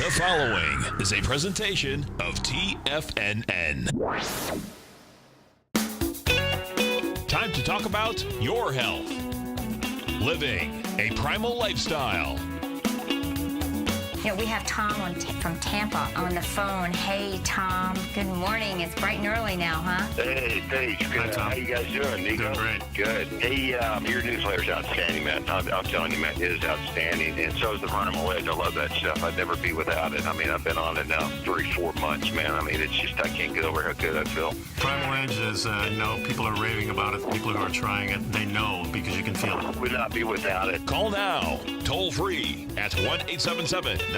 The following is a presentation of TFNN. Time to talk about your health. Living a primal lifestyle. You know, we have Tom from Tampa on the phone. Hey, Tom. Good morning. It's bright and early now, huh? Hey, Paige. Good. Hi, Tom. How you guys doing, Nico? Doing great. Good. Hey, your newsletter's outstanding, man. I'm telling you, man, it is outstanding. And so is the Primal Edge. I love that stuff. I'd never be without it. I mean, I've been on it now 3-4 months, man. I mean, it's just, I can't get over how good I feel. Primal Edge is, people are raving about it. People who are trying it, they know because you can feel it. Would not be without it. Call now, toll free at 1-877-927-6648.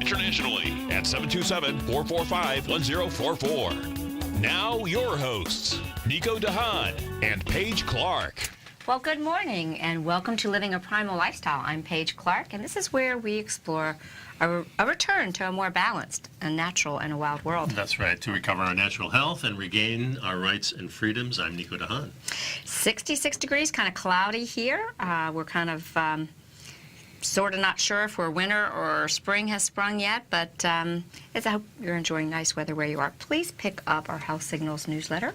Internationally at 727-445-1044. Now your hosts, Nico and Haan and Paige Clarke. Well, good morning, and welcome to Living a Primal Lifestyle. I'm Paige Clarke, and this is where we explore a return to a more balanced, a natural, and a wild world. That's right, to recover our natural health and regain our rights and freedoms. I'm Nico and Haan. 66 degrees, kind of cloudy here. We're kind of sort of not sure if we're winter or spring has sprung yet, but I hope you're enjoying nice weather where you are. Please pick up our Health Signals newsletter.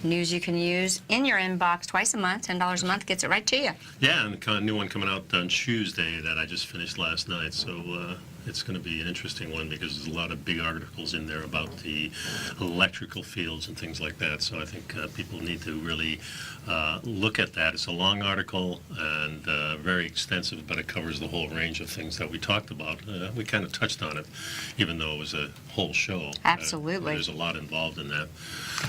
News you can use in your inbox twice a month. $10 a month gets it right to you. Yeah, and a new one coming out on Tuesday that I just finished last night, so it's going to be an interesting one because there's a lot of big articles in there about the electrical fields and things like that, so I think people need to really look at that. It's a long article and very extensive, but it covers the whole range of things that we talked about. We kind of touched on it, even though it was a whole show. Absolutely. There's a lot involved in that.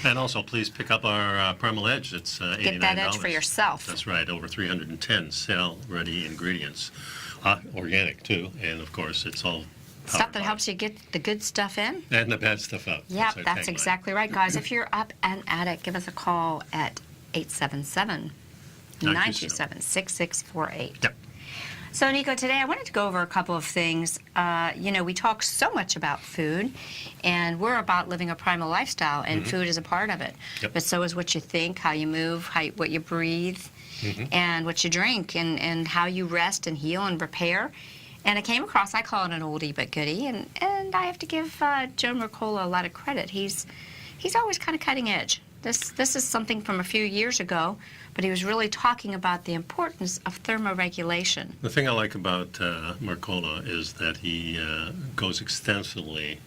And also, please pick up our Primal Edge. It's $89. Get that edge for yourself. That's right, over 310 sale-ready ingredients. Organic, too, and of course, it's all Stuff that helps you get the good stuff in. and the bad stuff out. Yep, our that's tagline. exactly right, guys. If you're up and at it, give us a call at 877-927-6648. Yep. So, Nico, today I wanted to go over a couple of things. We talk so much about food, and we're about living a primal lifestyle, and food is a part of it. Yep. But so is what you think, how you move, what you breathe, and what you drink, and how you rest and heal and repair. And I came across, I call it an oldie but goodie, and I have to give Joe Mercola a lot of credit. He's always kind of cutting edge. This is something from a few years ago, but he was really talking about the importance of thermoregulation. The thing I like about Mercola is that he goes extensively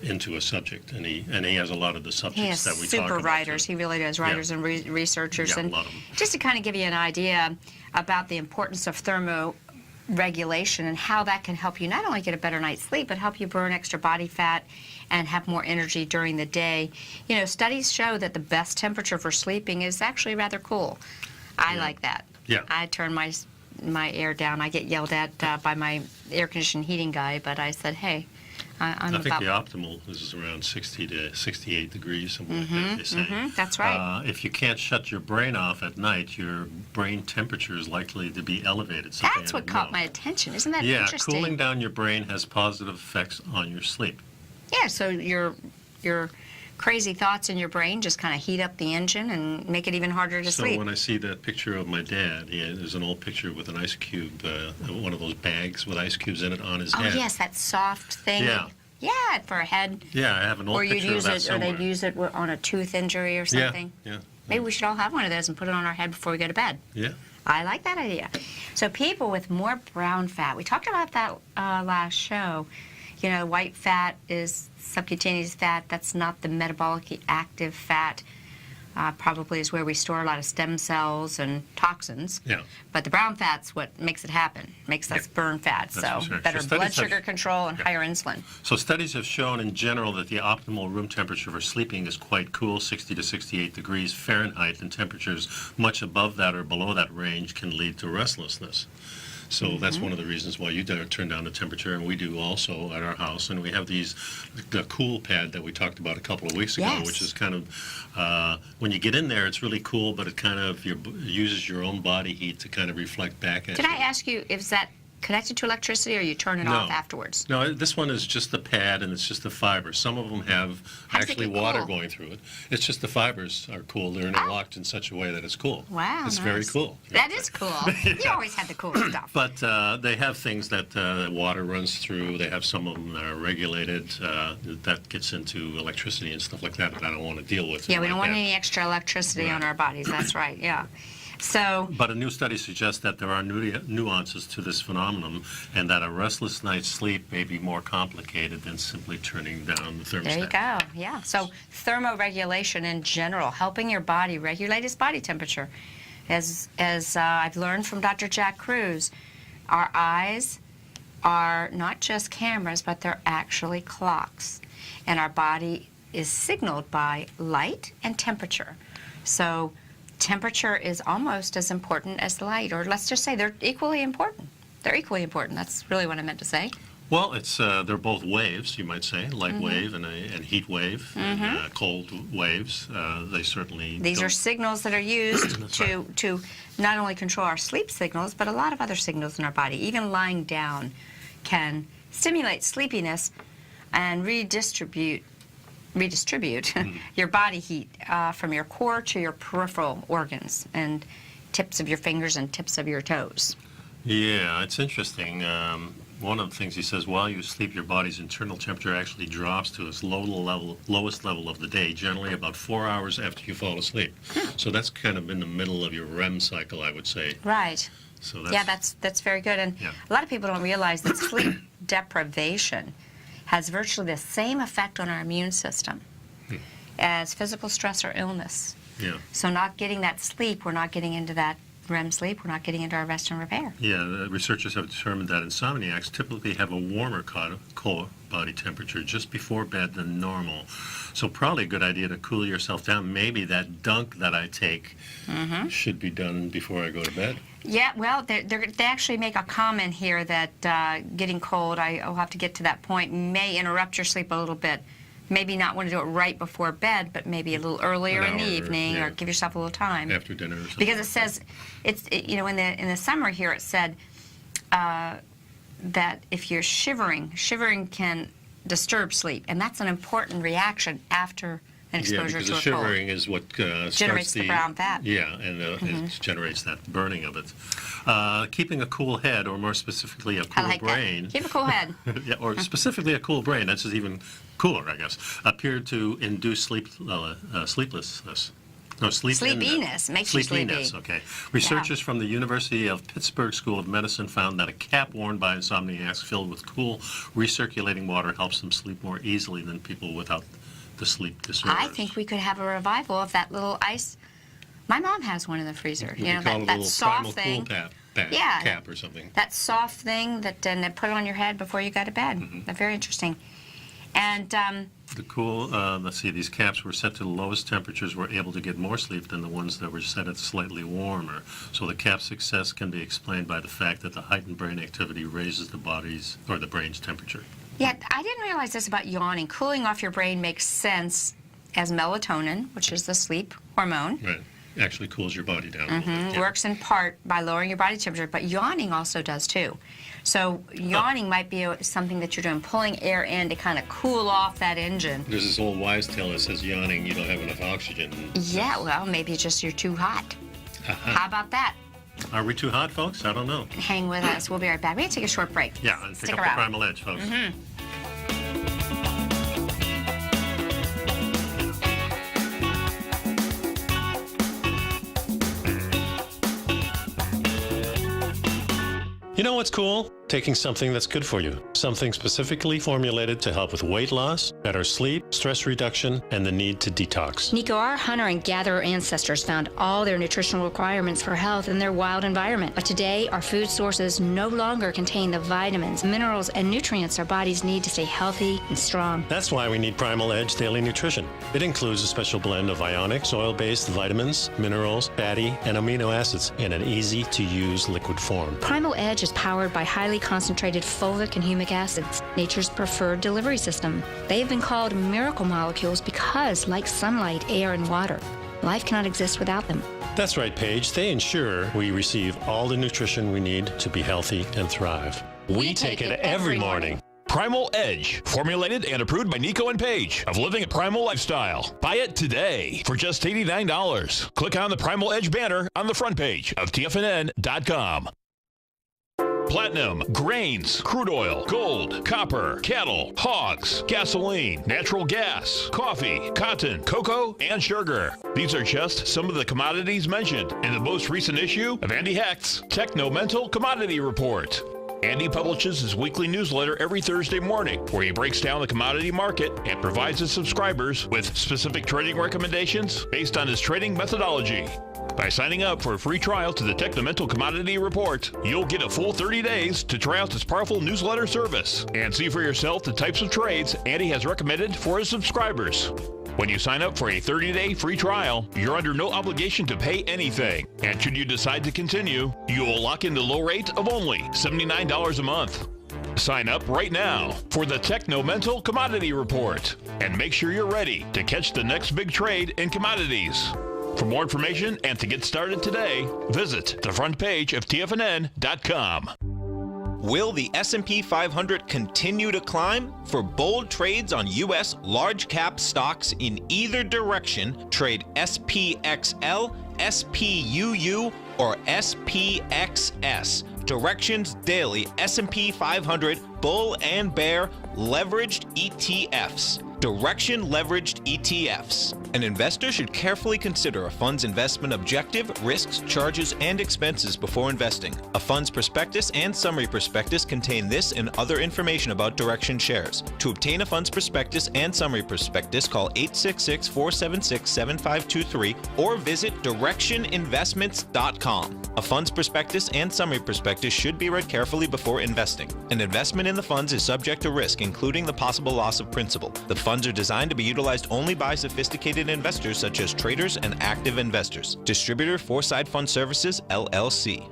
into a subject, and he has a lot of the subjects that we talk about. Super writers. Too. He really does. Writers and researchers. Yeah, and a lot of them. just to kind of give you an idea about the importance of thermoregulation and how that can help you not only get a better night's sleep, but help you burn extra body fat and have more energy during the day. You know, studies show that the best temperature for sleeping is actually rather cool. I like that. Yeah. I turn my air down. I get yelled at by my air conditioning heating guy, but I said, hey, I'm I think about... the optimal is around 60 to 68 degrees, something like that, they say. that's right. If you can't shut your brain off at night, your brain temperature is likely to be elevated. That's what caught my attention. Isn't that interesting? Yeah, cooling down your brain has positive effects on your sleep. Yeah, so your crazy thoughts in your brain just kind of heat up the engine and make it even harder to sleep. So when I see that picture of my dad, there's an old picture with an ice cube, one of those bags with ice cubes in it on his head. Oh, yes, that soft thing. Yeah. Yeah, for a head. Yeah, I have an old picture of that somewhere. Or they'd use it on a tooth injury or something. Yeah. Maybe we should all have one of those and put it on our head before we go to bed. Yeah. I like that idea. So people with more brown fat, we talked about that last show. You know, white fat is subcutaneous fat. That's not the metabolically active fat. Probably is where we store a lot of stem cells and toxins. Yeah. But the brown fat's what makes it happen, makes us burn fat. That's So for sure. better So blood studies have- sugar control and higher insulin. So studies have shown in general that the optimal room temperature for sleeping is quite cool, 60 to 68 degrees Fahrenheit, and temperatures much above that or below that range can lead to restlessness. So that's one of the reasons why you turn down the temperature, and we do also at our house. And we have the cool pad that we talked about a couple of weeks ago, Yes. which is kind of, when you get in there, it's really cool, but it kind of uses your own body heat to kind of reflect back at Did you. I ask you, is that connected to electricity, or you turn it No. off afterwards? No, this one is just the pad, and it's just the fiber. Some of them have How does it actually get water cool? going through it. It's just the fibers are cool. They're interlocked in such a way that it's cool. Wow, It's very nice. cool. That is cool. You always had the cool stuff. But they have things that water runs through. They have some of them that are regulated. That gets into electricity and stuff like that I don't want to deal with. Yeah, we don't like want that. any extra electricity on Right. our bodies. That's right, yeah. So, But a new study suggests that there are nuances to this phenomenon, and that a restless night's sleep may be more complicated than simply turning down the thermostat. there you go, yeah. So, thermoregulation in general, helping your body regulate its body temperature. As I've learned from Dr. Jack Kruse, our eyes are not just cameras, but they're actually clocks. And our body is signaled by light and temperature. So temperature is almost as important as light, or let's just say they're equally important. They're equally important. That's really what I meant to say. Well, it's they're both waves, you might say, light wave and heat wave, and cold waves. They certainly These are don't- signals that are used That's to not only control our sleep signals, but a lot of other signals in our body. Even lying down can stimulate sleepiness and redistribute your body heat from your core to your peripheral organs and tips of your fingers and tips of your toes. Yeah, it's interesting. One of the things he says, while you sleep, your body's internal temperature actually drops to its lowest level of the day, generally about 4 hours after you fall asleep. So that's kind of in the middle of your REM cycle, I would say. Right. So Yeah, that's very good. And Yeah. a lot of people don't realize that sleep deprivation has virtually the same effect on our immune system as physical stress or illness. yeah. So not getting that sleep, we're not getting into that REM sleep, we're not getting into our rest and repair. Yeah, the researchers have determined that insomniacs typically have a warmer core body temperature just before bed than normal. So probably a good idea to cool yourself down. Maybe that dunk that I take should be done before I go to bed. Yeah, well, they actually make a comment here that getting cold, I'll have to get to that point, may interrupt your sleep a little bit. Maybe not want to do it right before bed, but maybe a little earlier An in the hour, evening, yeah. or give yourself a little time. After dinner or something. Because it says, in the summer here, it said that if you're shivering can disturb sleep, and that's an important reaction after an exposure because to the a shivering is what Generates starts the brown fat. Yeah, and it generates that burning of it. Keeping a cool head, or more specifically a cold. cool I like brain, that. Keep a cool head. yeah, or specifically a cool brain, that's even cooler, I guess, appeared to induce sleeplessness. No, Sleepiness. Makes you sleepy. Sleepiness, okay. Researchers from the University of Pittsburgh School of Medicine found that a cap worn by insomniacs filled with cool, recirculating water helps them sleep more easily than people without the sleep disorders. I think we could have a revival of that little ice. My mom has one in the freezer. We You know, could call it a that little soft Primal thing. Cool Yeah. cap or something. That soft thing that then they put on your head before you go to bed. That's very interesting. And The cool, let's see, these caps were set to the lowest temperatures, were able to get more sleep than the ones that were set at slightly warmer. So the cap's success can be explained by the fact that the heightened brain activity raises the body's, or the brain's temperature. yeah, I didn't realize this about yawning. Cooling off your brain makes sense as melatonin, which is the sleep hormone. Right. Actually cools your body down a little bit. Yeah. Works in part by lowering your body temperature, but yawning also does too. So yawning might be something that you're doing, pulling air in to kind of cool off that engine. There's this old wives' tale that says yawning, you don't have enough oxygen. Yeah, well, maybe it's just you're too hot. How about that? Are we too hot, folks? I don't know. Hang with us. We'll be right back. We're going to take a short break. Yeah, and pick Stick up the around. Primal Edge, folks. You know what's cool? Taking something that's good for you. Something specifically formulated to help with weight loss, better sleep, stress reduction, and the need to detox. Nico, our hunter and gatherer ancestors found all their nutritional requirements for health in their wild environment. But today, our food sources no longer contain the vitamins, minerals, and nutrients our bodies need to stay healthy and strong. That's why we need Primal Edge Daily Nutrition. It includes a special blend of ionic, soil-based vitamins, minerals, fatty, and amino acids in an easy-to-use liquid form. Primal Edge is powered by highly concentrated fulvic and humic acids, nature's preferred delivery system. They have been called miracle molecules because, like sunlight, air, and water, life cannot exist without them. That's right, Paige. They ensure we receive all the nutrition we need to be healthy and thrive. We take it every morning. Primal Edge, formulated and approved by Nico and Paige of Living a Primal Lifestyle. Buy it today for just $89. Click on the Primal Edge banner on the front page of TFNN.com. Platinum, grains, crude oil, gold, copper, cattle, hogs, gasoline, natural gas, coffee, cotton, cocoa, and sugar. These are just some of the commodities mentioned in the most recent issue of Andy Hecht's Techno-Mental Commodity Report. Andy publishes his weekly newsletter every Thursday morning, where he breaks down the commodity market and provides his subscribers with specific trading recommendations based on his trading methodology. By signing up for a free trial to the Techno-Mental Commodity Report, you'll get a full 30 days to try out this powerful newsletter service and see for yourself the types of trades Andy has recommended for his subscribers. When you sign up for a 30-day free trial, you're under no obligation to pay anything. And should you decide to continue, you will lock in the low rate of only $79 a month. Sign up right now for the Techno-Mental Commodity Report and make sure you're ready to catch the next big trade in commodities. For more information and to get started today, visit the front page of TFNN.com. Will the S&P 500 continue to climb? For bold trades on U.S. large-cap stocks in either direction, trade SPXL, SPUU, or SPXS. Directions Daily S&P 500 Bull and Bear Leveraged ETFs. Direction Leveraged ETFs. An investor should carefully consider a fund's investment objective, risks, charges, and expenses before investing. A fund's prospectus and summary prospectus contain this and other information about Direction shares. To obtain a fund's prospectus and summary prospectus, call 866-476-7523 or visit directioninvestments.com. A fund's prospectus and summary prospectus should be read carefully before investing. An investment in the funds is subject to risk, including the possible loss of principal. The funds are designed to be utilized only by sophisticated investors such as traders and active investors. Distributor Foreside Fund Services, LLC.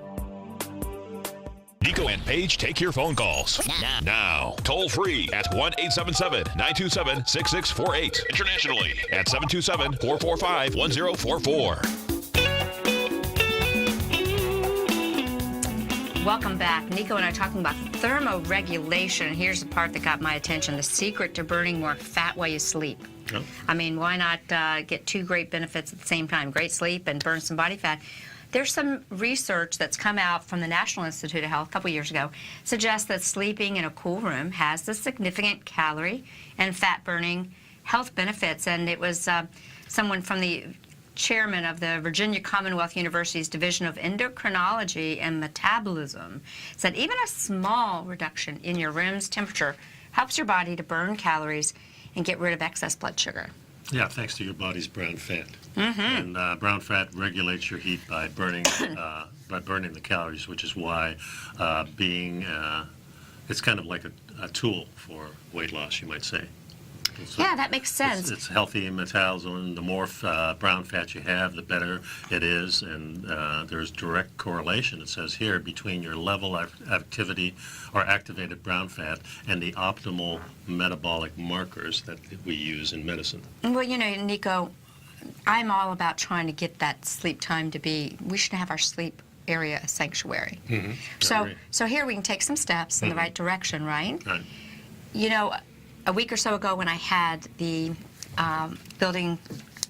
Nico and Paige take your phone calls now. Toll free at 1-877-927-6648. Internationally at 727-445-1044. Welcome back. Nico and I are talking about thermoregulation. Here's the part that got my attention, the secret to burning more fat while you sleep. Oh. I mean, why not get two great benefits at the same time, great sleep and burn some body fat? There's some research that's come out from the National Institute of Health a couple years ago, suggests that sleeping in a cool room has the significant calorie and fat burning health benefits. And it was someone from the chairman of the Virginia Commonwealth University's Division of Endocrinology and Metabolism said even a small reduction in your room's temperature helps your body to burn calories and get rid of excess blood sugar. Yeah, thanks to your body's brown fat. Mm-hmm. And brown fat regulates your heat by burning the calories, which is why it's kind of like a tool for weight loss, you might say. Yeah, that makes sense. It's healthy metabolism. The more brown fat you have, the better it is. And there's direct correlation, it says here, between your level of activity or activated brown fat and the optimal metabolic markers that we use in medicine. Well, you know, Nico, I'm all about trying to get that sleep time to be, we should have our sleep area a sanctuary. Mm-hmm. So here we can take some steps in the right direction, right? Right. You know, a week or so ago when I had the building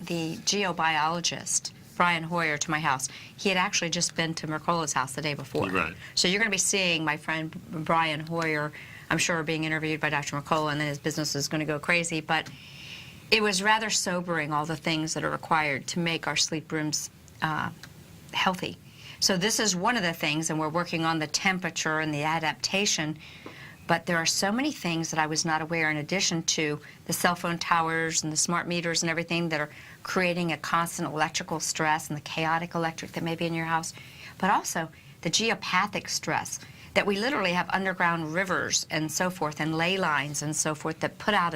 the geobiologist, Brian Hoyer, to my house, he had actually just been to Mercola's house the day before. Right. So you're going to be seeing my friend Brian Hoyer, I'm sure, being interviewed by Dr. Mercola, and then his business is going to go crazy. But it was rather sobering, all the things that are required to make our sleep rooms healthy. So this is one of the things, and we're working on the temperature and the adaptation. But there are so many things that I was not aware, in addition to the cell phone towers and the smart meters and everything, that are creating a constant electrical stress and the chaotic electric that may be in your house, but also the geopathic stress, that we literally have underground rivers and so forth and ley lines and so forth that put out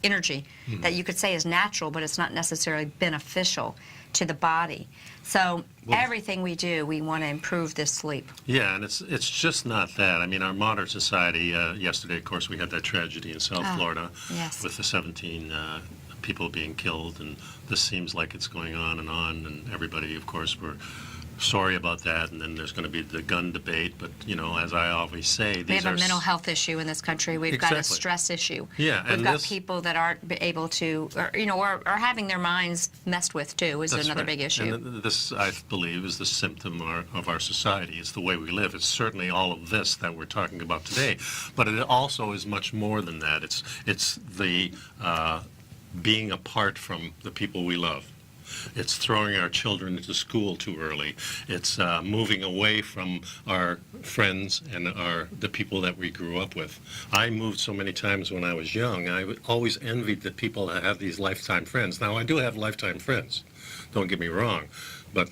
energy that you could say is natural, but it's not necessarily beneficial to the body. So everything we do, we want to improve this sleep. Yeah, and it's just not that. I mean, our modern society, yesterday, of course, we had that tragedy in South Florida yes. with the 17 people being killed, and this seems like it's going on, and everybody, of course, we're sorry about that, and then there's going to be the gun debate, but, as I always say, we have a mental health issue in this country. We've got a stress issue. Yeah, We've got people that aren't able to, or having their minds messed with, too, is another big issue. And this, I believe, is the symptom of our society. It's the way we live. It's certainly all of this that we're talking about today, but it also is much more than that. It's the being apart from the people we love. It's throwing our children into school too early. It's moving away from our friends and the people that we grew up with. I moved so many times when I was young. I always envied the people that have these lifetime friends. Now, I do have lifetime friends. Don't get me wrong. But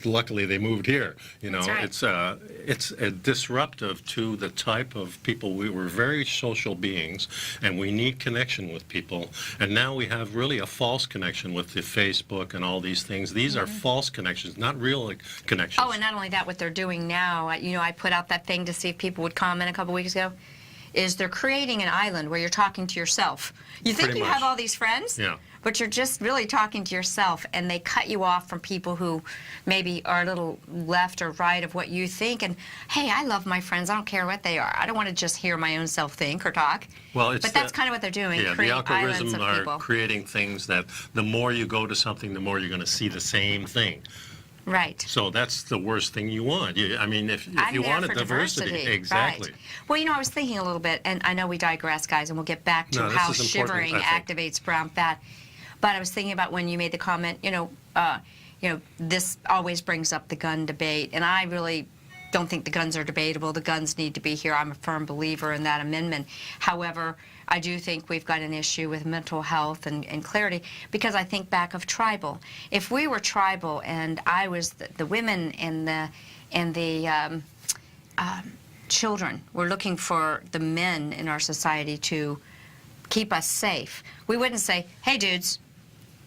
luckily they moved here. That's right. It's disruptive to the type of people. We were very social beings, and we need connection with people. And now we have really a false connection with the Facebook and all these things. These are false connections, not real connections. Oh, and not only that, what they're doing now, I put out that thing to see if people would comment a couple weeks ago, is they're creating an island where you're talking to yourself. You think you have all these friends? Yeah. But you're just really talking to yourself, and they cut you off from people who maybe are a little left or right of what you think. And, hey, I love my friends. I don't care what they are. I don't want to just hear my own self think or talk. But that's kind of what they're doing. Yeah, create the islands algorithms of are people. creating things that the more you go to something, the more you're going to see the same thing. Right. So that's the worst thing you want. If you want a diversity. Exactly. Right. Well, I was thinking a little bit, and I know we digress, guys, and we'll get back to how shivering activates brown fat. But I was thinking about when you made the comment, this always brings up the gun debate, and I really don't think the guns are debatable. The guns need to be here. I'm a firm believer in that amendment. However, I do think we've got an issue with mental health and clarity, because I think back of tribal. If we were tribal and I was the women and the children were looking for the men in our society to keep us safe, we wouldn't say, hey, dudes,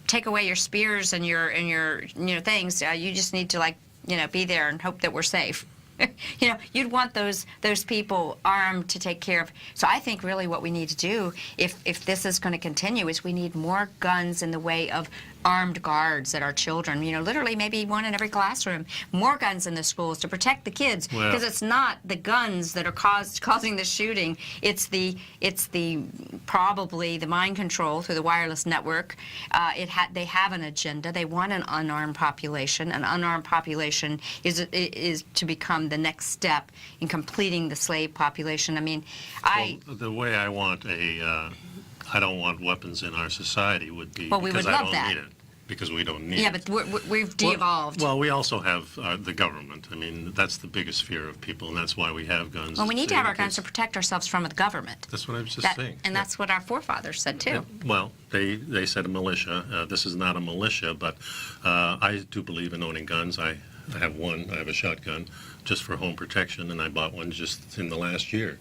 take away your spears and your things. You just need to be there and hope that we're safe. You'd want those people armed to take care of. So I think really what we need to do, if this is going to continue, is we need more guns in the way of armed guards at our children. Literally maybe one in every classroom. More guns in the schools to protect the kids, because it's not the guns that are causing the shooting. It's the probably the mind control through the wireless network. They have an agenda. They want an unarmed population. An unarmed population is to become the next step in completing the slave population. The way I want I don't want weapons in our society would be because we would love I don't that. need it. Because we don't need it. Yeah, but we've de-evolved. Well, we also have the government. That's the biggest fear of people, and that's why we have guns. Well, we need to have our guns to protect ourselves from the government. That's what I was just saying. And that's what our forefathers said, too. Yeah. Well, they said a militia. This is not a militia, but I do believe in owning guns. I have one. I have a shotgun just for home protection, and I bought one just in the last year.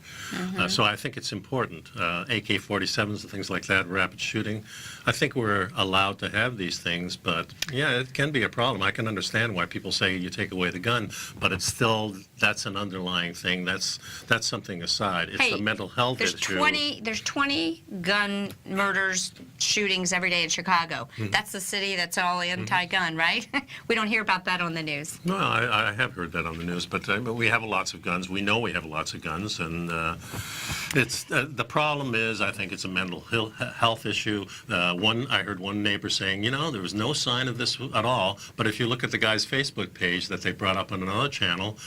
So I think it's important. AK-47s and things like that, rapid shooting. I think we're allowed to have these things, but yeah, it can be a problem. I can understand why people say you take away the gun, but it's still, that's an underlying thing. That's something aside. It's the mental health issue. There's 20 gun murders, shootings every day in Chicago. That's the city that's all anti-gun, right? We don't hear about that on the news. No, I have heard that on the news, but we have lots of guns. We know we have lots of guns, and it's the problem is, I think it's a mental health issue. I heard one neighbor saying, there was no sign of this at all, but if you look at the guy's Facebook page that they brought up on another channel,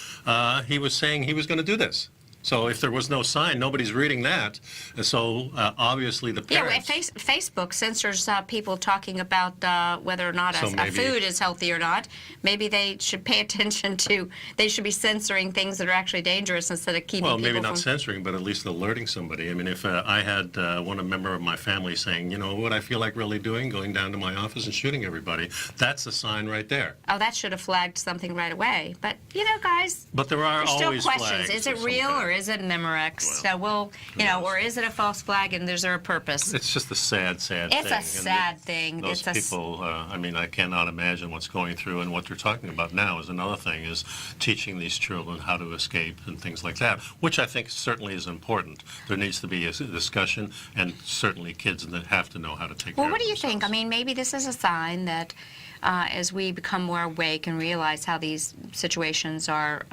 he was saying he was going to do this. So if there was no sign, nobody's reading that. And so obviously the parents... Yeah, Facebook censors people talking about whether or not a food is healthy or not. Maybe they should pay attention to... They should be censoring things that are actually dangerous instead of keeping people maybe not censoring, but at least alerting somebody. If I had a member of my family saying, what I feel like really doing, going down to my office and shooting everybody, that's a sign right there. Oh, that should have flagged something right away. But, guys... But there are always still questions. Flags is it real or is it Memorex? Well, So or is it a false flag, and is there a purpose? It's just a sad thing. It's a sad thing. Those people, I cannot imagine what's going through, and what they're talking about now is another thing, is teaching these children how to escape and things like that, which I think certainly is important. There needs to be a discussion, and certainly kids that have to know how to take care of themselves. Well, what do you think? I mean, maybe this is a sign that as we become more awake and realize how these situations are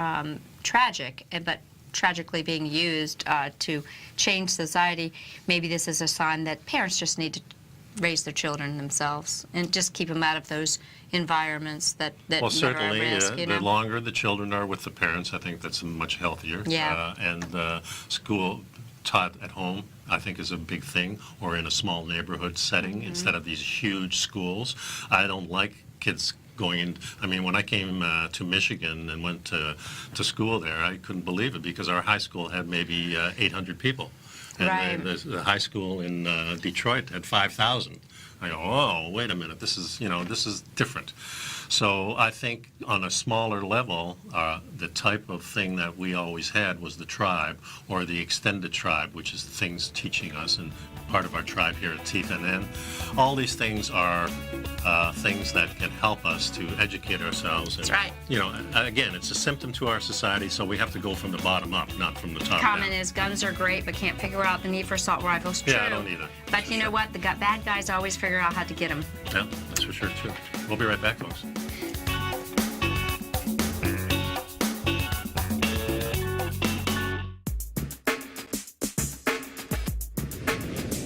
tragic, but tragically being used to change society, maybe this is a sign that parents just need to raise their children themselves and just keep them out of those environments that well, certainly, are at risk, the longer the children are with the parents, I think that's much healthier. Yeah. And school taught at home, I think, is a big thing, or in a small neighborhood setting instead of these huge schools. I don't like kids going in. I mean, when I came to Michigan and went to school there, I couldn't believe it, because our high school had maybe 800 people. And Right. the high school in Detroit had 5,000. I go, oh, wait a minute, this is different. So I think on a smaller level, the type of thing that we always had was the tribe, or the extended tribe, which is things teaching us, and part of our tribe here at TFNN. All these things are things that can help us to educate ourselves. And, That's right. Again, it's a symptom to our society, so we have to go from the bottom up, not from the top Comment down. is guns are great, but can't figure out the need for assault rifles. True. Yeah, I don't either. But you know what? The bad guys always figure out how to get them. Yeah, that's for sure, too. We'll be right back, folks.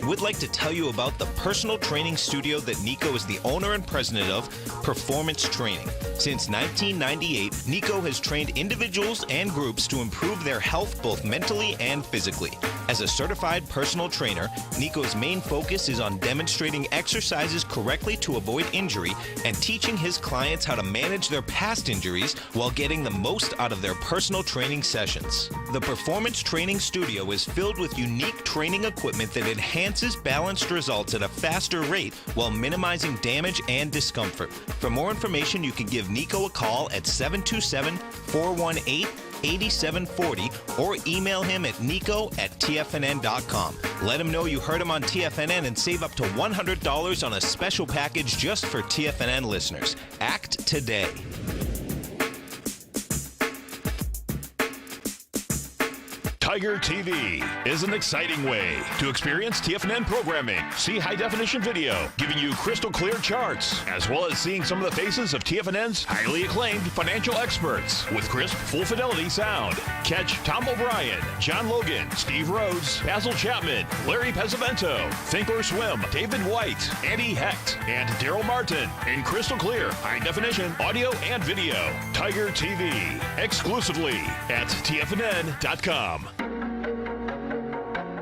Would like to tell you about the personal training studio that Nico is the owner and president of, Performance Training. Since 1998, Nico has trained individuals and groups to improve their health both mentally and physically. As a certified personal trainer, Nico's main focus is on demonstrating exercises correctly to avoid injury and teaching his clients how to manage their past injuries while getting the most out of their personal training sessions. The Performance Training Studio is filled with unique training equipment that enhances balanced results at a faster rate while minimizing damage and discomfort. For more information, you can give Nico a call at 727-418-8740 or email him at nico@tfnn.com. Let him know you heard him on TFNN and save up to $100 on a special package just for TFNN listeners. Act today. Tiger TV is an exciting way to experience TFNN programming. See high-definition video, giving you crystal clear charts, as well as seeing some of the faces of TFNN's highly acclaimed financial experts with crisp, full-fidelity sound. Catch Tom O'Brien, John Logan, Steve Rhodes, Basil Chapman, Larry Pesavento, Think or Swim, David White, Andy Hecht, and Daryl Martin in crystal clear, high-definition audio and video. Tiger TV, exclusively at TFNN.com.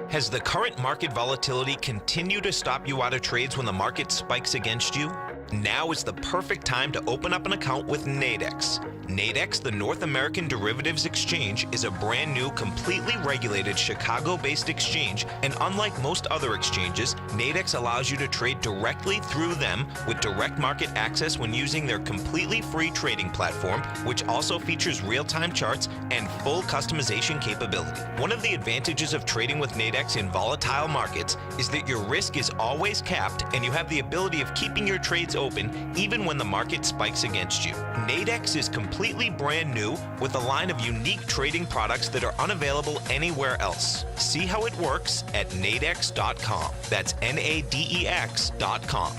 Has the current market volatility continued to stop you out of trades when the market spikes against you? Now is the perfect time to open up an account with Nadex. Nadex, the North American Derivatives Exchange, is a brand new, completely regulated Chicago-based exchange, and unlike most other exchanges, Nadex allows you to trade directly through them with direct market access when using their completely free trading platform, which also features real-time charts and full customization capability. One of the advantages of trading with Nadex in volatile markets is that your risk is always capped and you have the ability of keeping your trades open even when the market spikes against you. Nadex is completely brand new with a line of unique trading products that are unavailable anywhere else. See how it works at nadex.com. That's NADEX.com.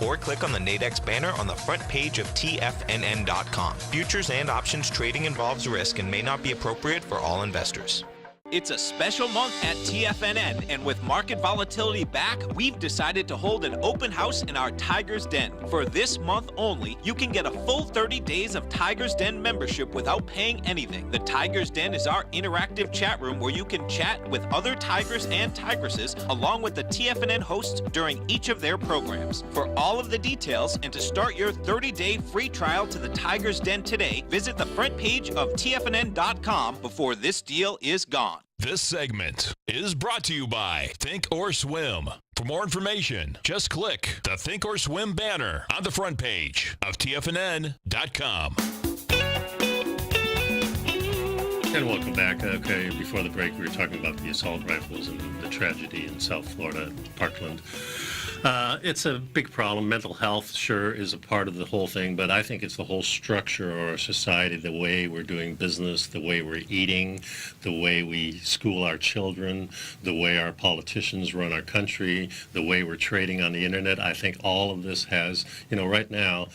Or click on the Nadex banner on the front page of TFNN.com. Futures and options trading involves risk and may not be appropriate for all investors. It's a special month at TFNN, and with market volatility back, we've decided to hold an open house in our Tiger's Den. For this month only, you can get a full 30 days of Tiger's Den membership without paying anything. The Tiger's Den is our interactive chat room where you can chat with other Tigers and Tigresses along with the TFNN hosts during each of their programs. For all of the details and to start your 30-day free trial to the Tiger's Den today, visit the front page of TFNN.com before this deal is gone. This segment is brought to you by Think or Swim. For more information, just click the Think or Swim banner on the front page of TFNN.com. And welcome back. Okay, before the break, we were talking about the assault rifles and the tragedy in South Florida, Parkland. It's a big problem. Mental health, sure, is a part of the whole thing, but I think it's the whole structure of our society, the way we're doing business, the way we're eating, the way we school our children, the way our politicians run our country, the way we're trading on the internet. I think all of this has, right now,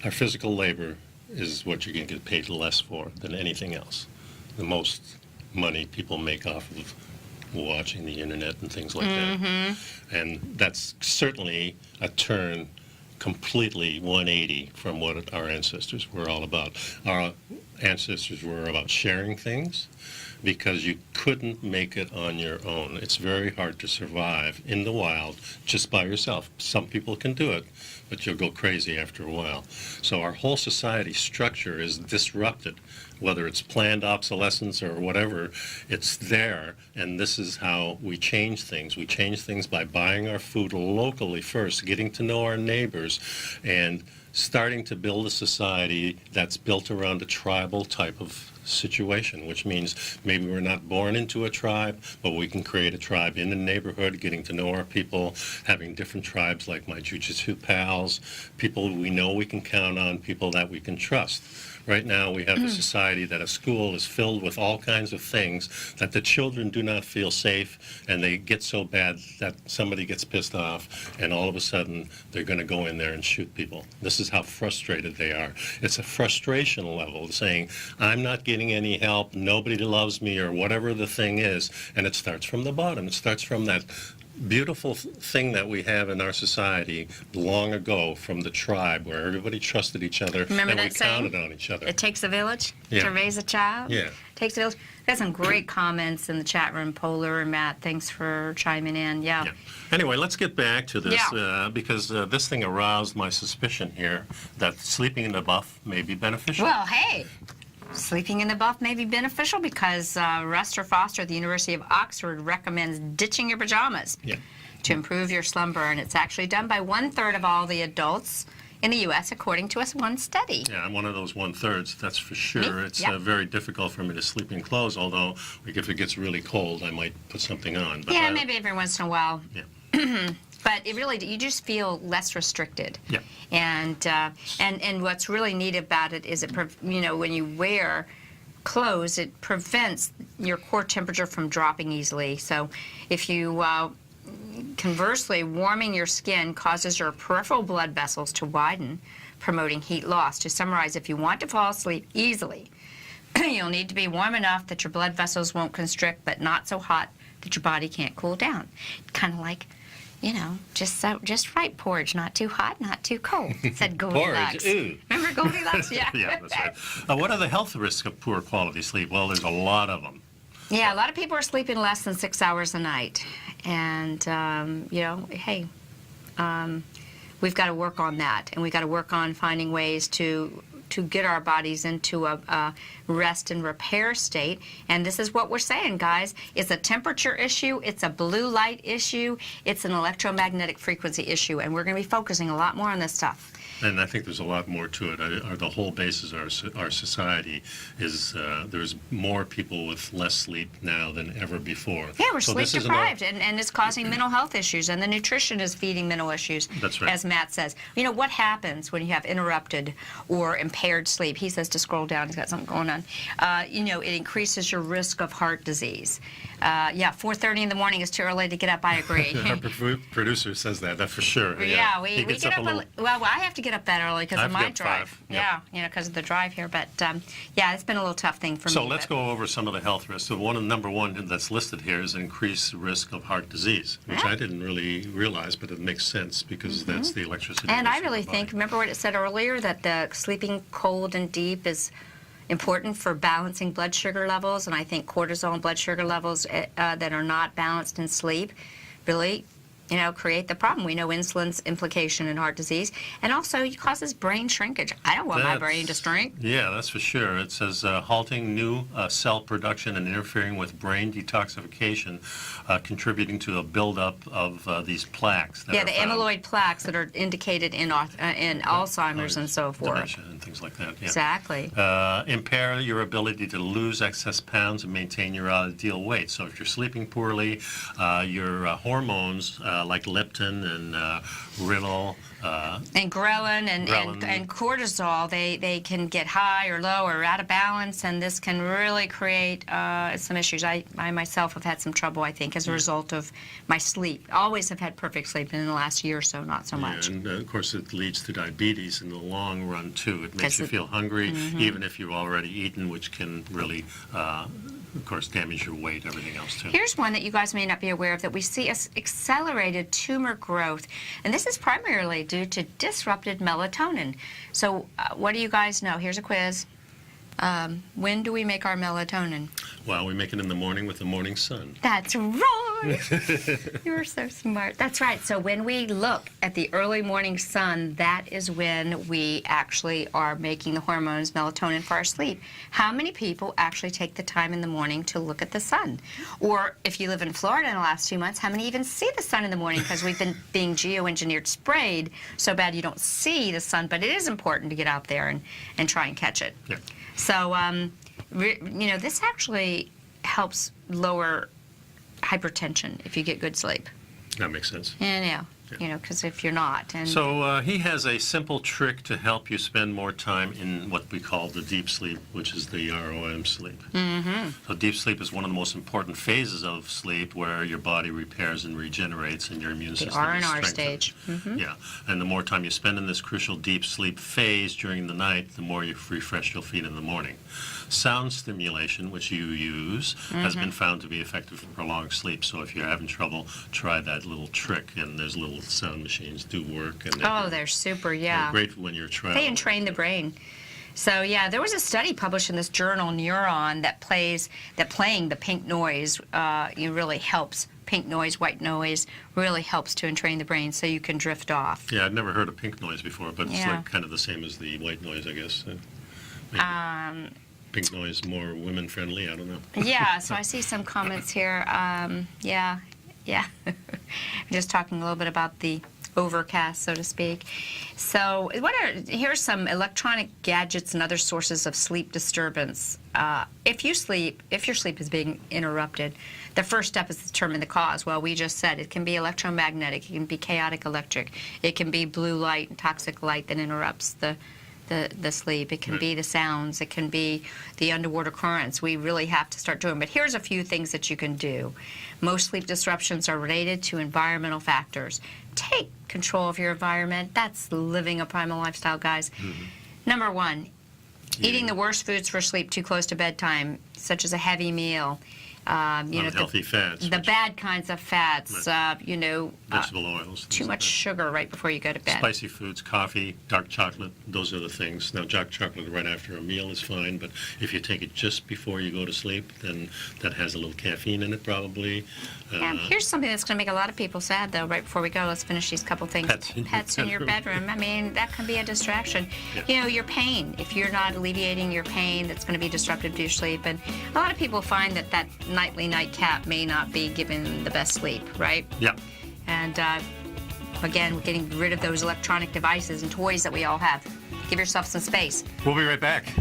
our physical labor is what you can get paid less for than anything else. The most money people make off of watching the internet and things like that. And that's certainly a turn completely 180 from what our ancestors were all about. Our ancestors were about sharing things because you couldn't make it on your own. It's very hard to survive in the wild just by yourself. Some people can do it, but you'll go crazy after a while. So our whole society structure is disrupted, whether it's planned obsolescence or whatever, it's there, and this is how we change things. We change things by buying our food locally first, getting to know our neighbors, and starting to build a society that's built around a tribal type of situation, which means maybe we're not born into a tribe, but we can create a tribe in the neighborhood, getting to know our people, having different tribes like my jiu-jitsu pals, people we know we can count on, people that we can trust. Right now we have a society that a school is filled with all kinds of things that the children do not feel safe, and they get so bad that somebody gets pissed off and all of a sudden they're going to go in there and shoot people. This is how frustrated they are. It's a frustration level saying, I'm not getting any help, nobody loves me, or whatever the thing is, and it starts from the bottom. It starts from that beautiful thing that we have in our society long ago from the tribe where everybody trusted each other. Remember and that we saying? counted on each other. It takes a village Yeah. to raise a child. Yeah. Takes a village. We got some great comments in the chat room. Polar and Matt, thanks for chiming in. Yeah. Yeah. Anyway, let's get back to this Yeah. because this thing aroused my suspicion here that sleeping in the buff may be beneficial. Well, hey, sleeping in the buff may be beneficial because Ruster Foster at the University of Oxford recommends ditching your pajamas Yeah. to improve your slumber, and it's actually done by 1/3 of all the adults in the U.S. according to one study. Yeah, I'm one of those 1/3, that's for sure. Me? It's Yeah. very difficult for me to sleep in clothes, although like, if it gets really cold, I might put something on. But Yeah, maybe every once in a while. Yeah. But it really, you just feel less restricted. Yeah. And what's really neat about it is when you wear clothes, it prevents your core temperature from dropping easily. So if you conversely, warming your skin causes your peripheral blood vessels to widen, promoting heat loss. To summarize, if you want to fall asleep easily, you'll need to be warm enough that your blood vessels won't constrict, but not so hot that your body can't cool down. Kind of like, just right porridge, not too hot, not too cold. Said Goldilocks. Porridge, ooh. Remember Goldilocks? Yeah. Yeah, that's right. What are the health risks of poor quality sleep? Well, there's a lot of them. Yeah, a lot of people are sleeping less than 6 hours a night. And, hey, we've got to work on that. And we've got to work on finding ways to get our bodies into a rest and repair state. And this is what we're saying, guys. It's a temperature issue. It's a blue light issue. It's an electromagnetic frequency issue. And we're going to be focusing a lot more on this stuff. And I think there's a lot more to it. The whole basis of our society is there's more people with less sleep now than ever before. Yeah, we're So sleep this isn't deprived, and it's causing mental health issues, and the nutrition is feeding mental issues, That's right. as Matt says. What happens when you have interrupted or impaired sleep? He says to scroll down. He's got something going on. It increases your risk of heart disease. 4:30 in the morning is too early to get up. I agree. Our producer says that for sure. Yeah, He we gets get up up. a little. Well, I have to get up that early because of I've my got drive. 5, yep. Yeah, because of the drive here. But it's been a little tough thing for me. So let's but- go over some of the health risks. So number one that's listed here is increased risk of heart disease, which I didn't really realize, but it makes sense because that's the electricity. And that I goes through really the think, body. remember what it said earlier, that the sleeping cold and deep is important for balancing blood sugar levels, and I think cortisol and blood sugar levels that are not balanced in sleep really create the problem. We know insulin's implication in heart disease, and also it causes brain shrinkage. I don't want my brain to shrink. Yeah, that's for sure. It says halting new cell production and interfering with brain detoxification, contributing to a buildup of these plaques. Yeah, the amyloid plaques that are indicated in Alzheimer's and so forth. Dementia and things like that. Yeah. Exactly. Impair your ability to lose excess pounds and maintain your ideal weight. So if you're sleeping poorly, your hormones like leptin and renal and ghrelin and cortisol, they can get high or low or out of balance, and this can really create some issues. I myself have had some trouble, I think, as a result of my sleep. Always have had perfect sleep, and in the last year or so, not so much. And of course, it leads to diabetes in the long run too. It makes you feel hungry, even if you've already eaten, which can really of course, damage your weight, everything else too. Here's one that you guys may not be aware of, that we see accelerated tumor growth, and this is primarily due to disrupted melatonin. So what do you guys know? Here's a quiz. When do we make our melatonin? Well, we make it in the morning with the morning sun. That's right. You're so smart. That's right. So when we look at the early morning sun, that is when we actually are making the hormones melatonin for our sleep. How many people actually take the time in the morning to look at the sun? Or if you live in Florida in the last 2 months, how many even see the sun in the morning? Because we've been being geoengineered, sprayed so bad you don't see the sun, but it is important to get out there and try and catch it. Yeah. So, this actually helps lower hypertension if you get good sleep. That makes sense. Yeah. Because if you're not. So he has a simple trick to help you spend more time in what we call the deep sleep, which is the ROM sleep. Mm-hmm. So deep sleep is one of the most important phases of sleep, where your body repairs and regenerates and your immune system is R&R strengthened. stage. Mm-hmm. Yeah, and the more time you spend in this crucial deep sleep phase during the night, the more refreshed you'll feel in the morning. Sound stimulation, which you use, has been found to be effective for prolonged sleep. So if you're having trouble, try that little trick. And there's little sound machines do work. And they're super, yeah. They're great when you're traveling. They entrain the brain. So yeah, there was a study published in this journal, Neuron, that playing the pink noise really helps. Pink noise, white noise really helps to entrain the brain, so you can drift off. Yeah, I'd never heard of pink noise before, but it's like kind of the same as the white noise, I guess. Pink noise more women friendly, I don't know. Yeah, so I see some comments here. Yeah. Just talking a little bit about the overcast, so to speak. So here's some electronic gadgets and other sources of sleep disturbance. If your sleep is being interrupted, the first step is to determine the cause. Well, we just said it can be electromagnetic, it can be chaotic electric, it can be blue light and toxic light that interrupts the sleep. It can be the sounds. It can be the underwater currents. We really have to start doing. But here's a few things that you can do. Most sleep disruptions are related to environmental factors. Take control of your environment. That's living a primal lifestyle, guys. Mm-hmm. Number one, eating the worst foods for sleep too close to bedtime, such as a heavy meal. Unhealthy fats. The bad kinds of fats, vegetable oils. Too much sugar right before you go to bed. Spicy foods, coffee, dark chocolate, those are the things. Now, dark chocolate right after a meal is fine, but if you take it just before you go to sleep, then that has a little caffeine in it probably. Here's something that's going to make a lot of people sad, though, right before we go. Let's finish these couple things. Pets in your bedroom. I mean, that can be a distraction. Yeah. Your pain. If you're not alleviating your pain, that's going to be disruptive to your sleep. And a lot of people find that nightly nightcap may not be given the best sleep, right? Yeah. And again, getting rid of those electronic devices and toys that we all have. Give yourself some space. We'll be right back.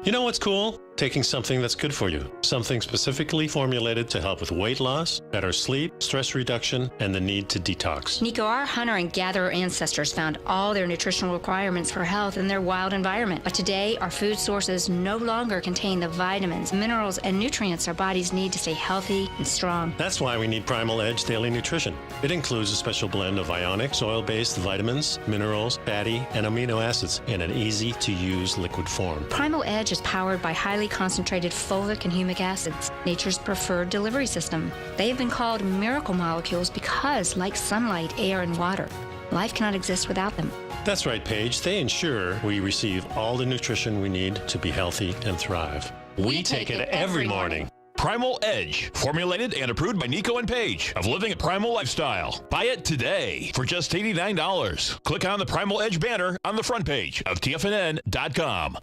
You know what's cool? Taking something that's good for you. Something specifically formulated to help with weight loss, better sleep, stress reduction, and the need to detox. Nico, our hunter and gatherer ancestors found all their nutritional requirements for health in their wild environment. But today, our food sources no longer contain the vitamins, minerals, and nutrients our bodies need to stay healthy and strong. That's why we need Primal Edge Daily Nutrition. It includes a special blend of ionic, oil-based vitamins, minerals, fatty, and amino acids in an easy-to-use liquid form. Primal Edge is powered by highly concentrated fulvic and humic acids, nature's preferred delivery system. They have been called miracle molecules because, like sunlight, air, and water, life cannot exist without them. That's right, Paige. They ensure we receive all the nutrition we need to be healthy and thrive. We take it every morning. Primal Edge, formulated and approved by Nico and Paige of Living a Primal Lifestyle. Buy it today for just $89. Click on the Primal Edge banner on the front page of TFNN.com.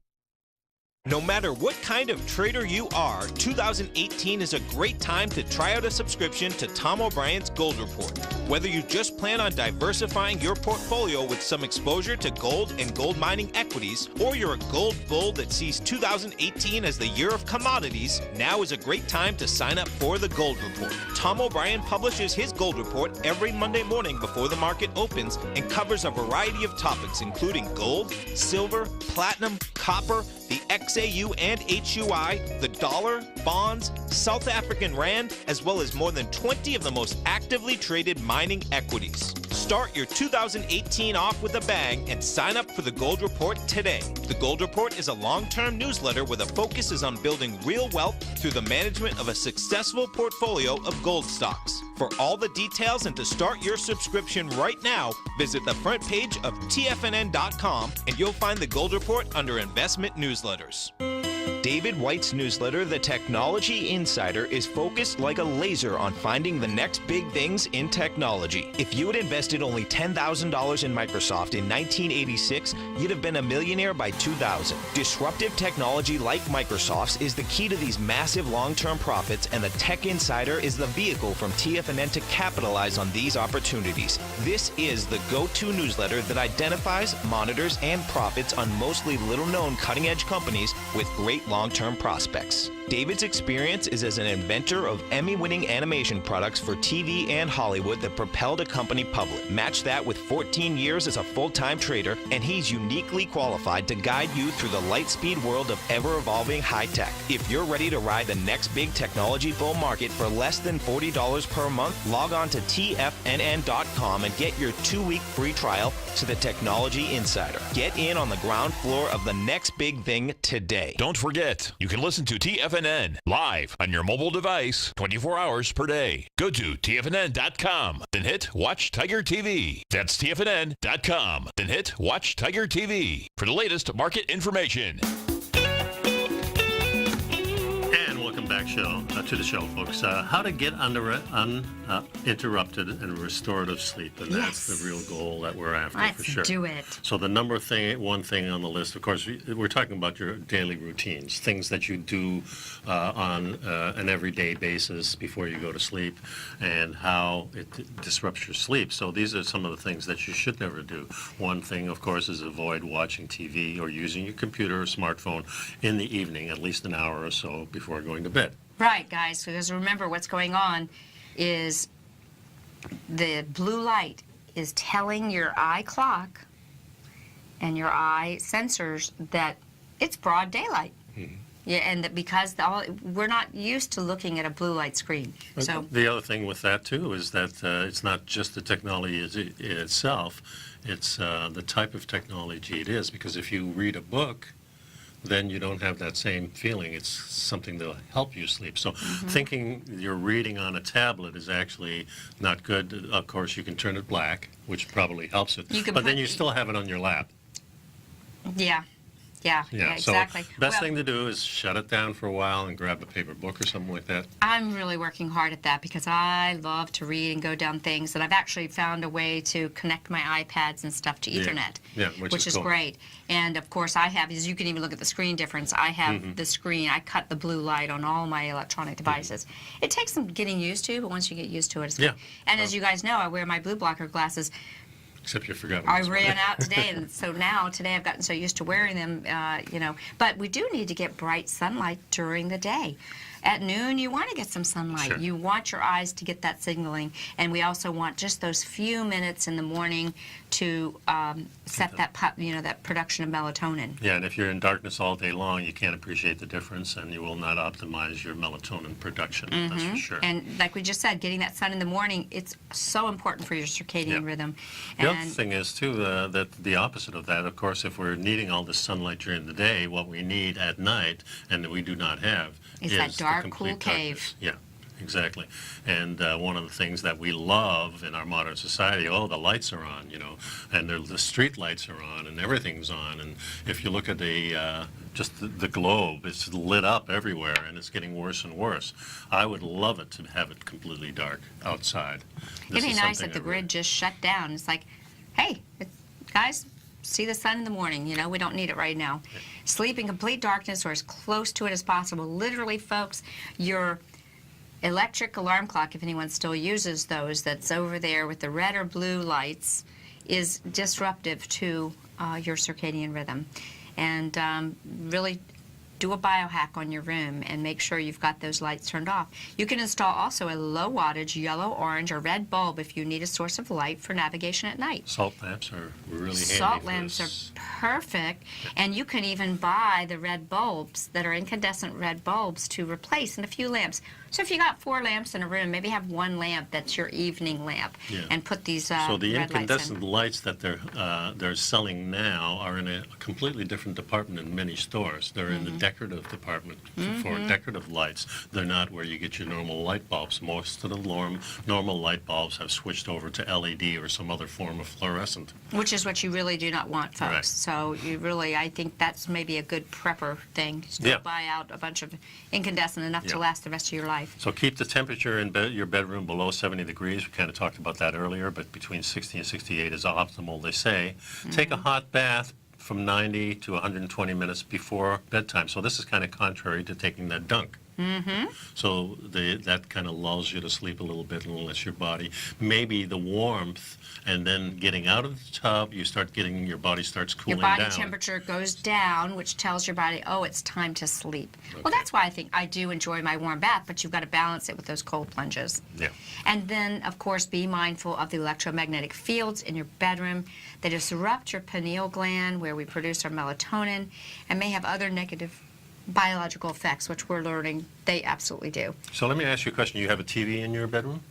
No matter what kind of trader you are, 2018 is a great time to try out a subscription to Tom O'Brien's Gold Report. Whether you just plan on diversifying your portfolio with some exposure to gold and gold mining equities, or you're a gold bull that sees 2018 as the year of commodities, now is a great time to sign up for the Gold Report. Tom O'Brien publishes his Gold Report every Monday morning before the market opens and covers a variety of topics including gold, silver, platinum, copper, the XAU and HUI, the dollar, bonds, South African rand, as well as more than 20 of the most actively traded mining equities. Start your 2018 off with a bang and sign up for the Gold Report today. The Gold Report is a long-term newsletter where the focus is on building real wealth through the management of a successful portfolio of gold stocks. For all the details and to start your subscription right now, visit the front page of TFNN.com and you'll find the Gold Report under Investment Newsletters. David White's newsletter, The Technology Insider, is focused like a laser on finding the next big things in technology. If you had invested only $10,000 in Microsoft in 1986, you'd have been a millionaire by 2000. Disruptive technology like Microsoft's is the key to these massive long-term profits, and the Tech Insider is the vehicle from TFNN to capitalize on these opportunities. This is the go-to newsletter that identifies, monitors, and profits on mostly little-known cutting-edge companies with great long-term prospects. David's experience is as an inventor of Emmy-winning animation products for TV and Hollywood that propelled a company public. Match that with 14 years as a full-time trader, and he's uniquely qualified to guide you through the light-speed world of ever-evolving high-tech. If you're ready to ride the next big technology bull market for less than $40 per month, log on to TFNN.com and get your 2-week free trial to the Technology Insider. Get in on the ground floor of the next big thing today. Don't forget, you can listen to TFNN live on your mobile device 24 hours per day. Go to TFNN.com, then hit Watch Tiger TV. That's TFNN.com, then hit Watch Tiger TV for the latest market information. Back to the show, folks. How to get uninterrupted and restorative sleep, and that's the real goal that we're after. For sure. Let's do it. So the one thing on the list, of course, we're talking about your daily routines, things that you do on an everyday basis before you go to sleep, and how it disrupts your sleep. So these are some of the things that you should never do. One thing, of course, is avoid watching TV or using your computer or smartphone in the evening, at least an hour or so before going to bed. Right, guys, because remember what's going on is the blue light is telling your eye clock and your eye sensors that it's broad daylight. Mm-hmm. Yeah, and that because we're not used to looking at a blue light screen. So the other thing with that too is that it's not just the technology itself; it's the type of technology it is. Because if you read a book, then you don't have that same feeling. It's something that'll help you sleep. So thinking you're reading on a tablet is actually not good. Of course, you can turn it black, which probably helps it. But then you still have it on your lap. Yeah, exactly. So best thing to do is shut it down for a while and grab a paper book or something like that. I'm really working hard at that because I love to read and go down things, and I've actually found a way to connect my iPads and stuff to Ethernet, which is cool. Great. And of course I have, as you can even look at the screen difference, I have the screen, I cut the blue light on all my electronic devices. It takes some getting used to, but once you get used to it, it's good. And as you guys know, I wear my blue blocker glasses. Except you forgot. I ran out today, and so today I've gotten so used to wearing them, But we do need to get bright sunlight during the day. At noon, you want to get some sunlight. Sure. You want your eyes to get that signaling, and we also want just those few minutes in the morning to set that production of melatonin. Yeah, and if you're in darkness all day long, you can't appreciate the difference, and you will not optimize your melatonin production. That's for sure. And like we just said, getting that sun in the morning, it's so important for your circadian rhythm. The other thing is too that the opposite of that, of course, if we're needing all this sunlight during the day, what we need at night, and that we do not have, is that dark, cool cave. Yeah, exactly. And one of the things that we love in our modern society, the lights are on, and the street lights are on, and everything's on. And if you look at just the globe, it's lit up everywhere, and it's getting worse and worse. I would love it to have it completely dark outside. It'd be nice if the grid just shut down. It's like, hey, guys, see the sun in the morning. We don't need it right now. Yeah. Sleep in complete darkness or as close to it as possible. Literally, folks, your electric alarm clock, if anyone still uses those, that's over there with the red or blue lights, is disruptive to your circadian rhythm. And really do a biohack on your room and make sure you've got those lights turned off. You can install also a low wattage yellow, orange, or red bulb if you need a source of light for navigation at night. Salt lamps are really handy. Salt lamps are perfect, and you can even buy the red bulbs that are incandescent red bulbs to replace in a few lamps. So if you got 4 lamps in a room, maybe have 1 lamp that's your evening lamp, and put these so the red incandescent lights that they're selling now are in a completely different department in many stores. They're in the decorative department for decorative lights. They're not where you get your normal light bulbs. Most of the normal light bulbs have switched over to LED or some other form of fluorescent. Which is what you really do not want, folks. Right. So you really, I think that's maybe a good prepper thing. Just go buy out a bunch of incandescent enough to last the rest of your life. So keep the temperature in your bedroom below 70 degrees. We kind of talked about that earlier, but between 60 and 68 is optimal, they say. Take a hot bath from 90 to 120 minutes before bedtime. So this is kind of contrary to taking that dunk. So that kind of lulls you to sleep a little bit and lets your body, maybe the warmth, and then getting out of the tub, your body starts cooling down. Your body temperature goes down, which tells your body, oh, it's time to sleep. Okay. Well, that's why I think I do enjoy my warm bath, but you've got to balance it with those cold plunges. Yeah. And then, of course, be mindful of the electromagnetic fields in your bedroom that disrupt your pineal gland, where we produce our melatonin, and may have other negative biological effects, which we're learning they absolutely do. So let me ask you a question. You have a TV in your bedroom?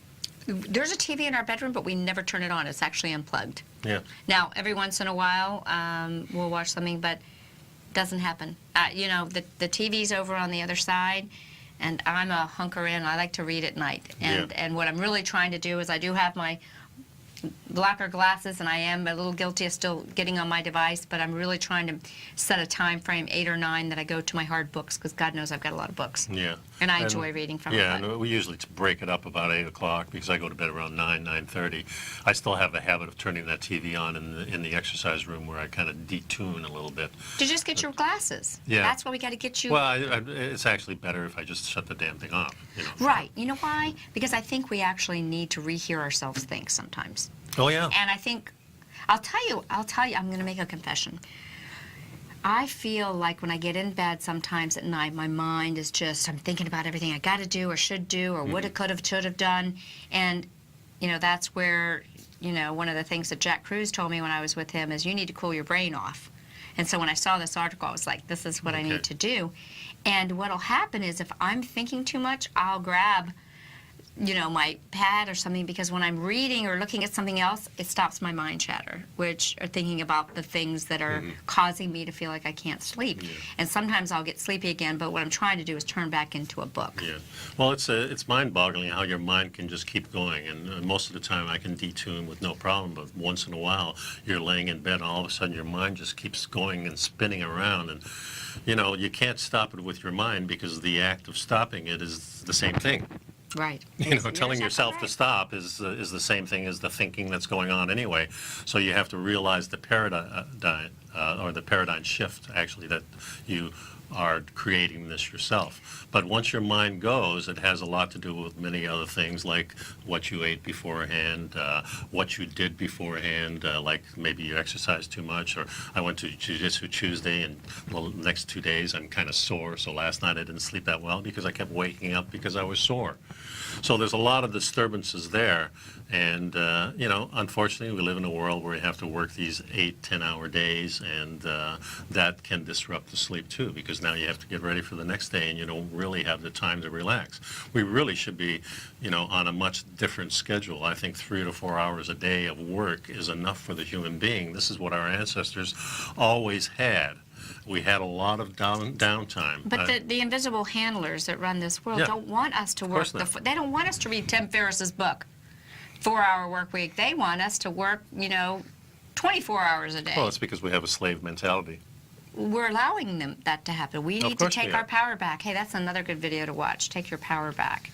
There's a TV in our bedroom, but we never turn it on. It's actually unplugged. Yeah. Now, every once in a while, we'll watch something, but it doesn't happen. The TV's over on the other side, and I'm a hunker in. I like to read at night. And what I'm really trying to do is I do have my blocker glasses, and I am a little guilty of still getting on my device, but I'm really trying to set a time frame, 8 or 9, that I go to my hard books, because God knows I've got a lot of books. Yeah. And I enjoy reading from Yeah, it. and we usually break it up about 8 o'clock because I go to bed around 9:30. I still have the habit of turning that TV on in the exercise room where I kind of detune a little bit. To just get your glasses. Yeah. That's why we got to get you. Well, it's actually better if I just shut the damn thing off. Right. You know why? Because I think we actually need to rehear ourselves think sometimes. Oh, yeah. And I think, I'll tell you, I'm going to make a confession. I feel like when I get in bed sometimes at night, my mind is just, I'm thinking about everything I got to do or should do or would have, could have, should have done. And, that's where, one of the things that Jack Kruse told me when I was with him is you need to cool your brain off. And so when I saw this article, I was like, this is what I need to do. And what'll happen is if I'm thinking too much, I'll grab my pad or something, because when I'm reading or looking at something else, it stops my mind chatter, which are thinking about the things that are causing me to feel like I can't sleep. Yeah. And sometimes I'll get sleepy again, but what I'm trying to do is turn back into a book. Yeah. Well, it's mind-boggling how your mind can just keep going, and most of the time I can detune with no problem, but once in a while you're laying in bed and all of a sudden your mind just keeps going and spinning around, and you can't stop it with your mind because the act of stopping it is the same thing. Right. Telling yourself to stop is the same thing as the thinking that's going on anyway. So you have to realize the paradigm shift, actually, that you are creating this yourself. But once your mind goes, it has a lot to do with many other things, like what you ate beforehand, what you did beforehand, like maybe you exercised too much, or I went to Jiu-Jitsu Tuesday, and the next 2 days I'm kind of sore, so last night I didn't sleep that well because I kept waking up because I was sore. So there's a lot of disturbances there, and unfortunately we live in a world where we have to work these 8-10 hour days, and that can disrupt the sleep too, because now you have to get ready for the next day, and you don't really have the time to relax. We really should be, on a much different schedule. I think 3 to 4 hours a day of work is enough for the human being. This is what our ancestors always had. We had a lot of downtime. But the invisible handlers that run this world Yeah. don't want us to work. They don't want us to read Tim Ferriss's book, 4-Hour Work Week. They want us to work, 24 hours a day. Well, it's because we have a slave mentality. We're allowing that to happen. We need to course we take are. our power back. Hey, that's another good video to watch. Take your power back.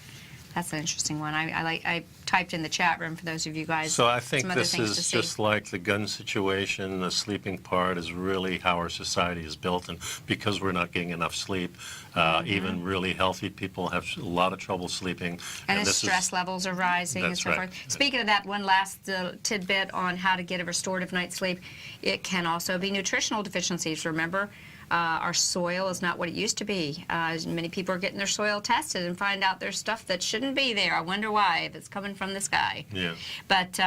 That's an interesting one. I typed in the chat room for those of you guys. So I think some other this things to is see. just like the gun situation. The sleeping part is really how our society is built, and because we're not getting enough sleep, even really healthy people have a lot of trouble sleeping. And the this stress levels are rising and That's so right. forth. Speaking of that, one last tidbit on how to get a restorative night's sleep. It can also be nutritional deficiencies. Remember, our soil is not what it used to be. Many people are getting their soil tested and find out there's stuff that shouldn't be there. I wonder why, if it's coming from the sky. Yeah. But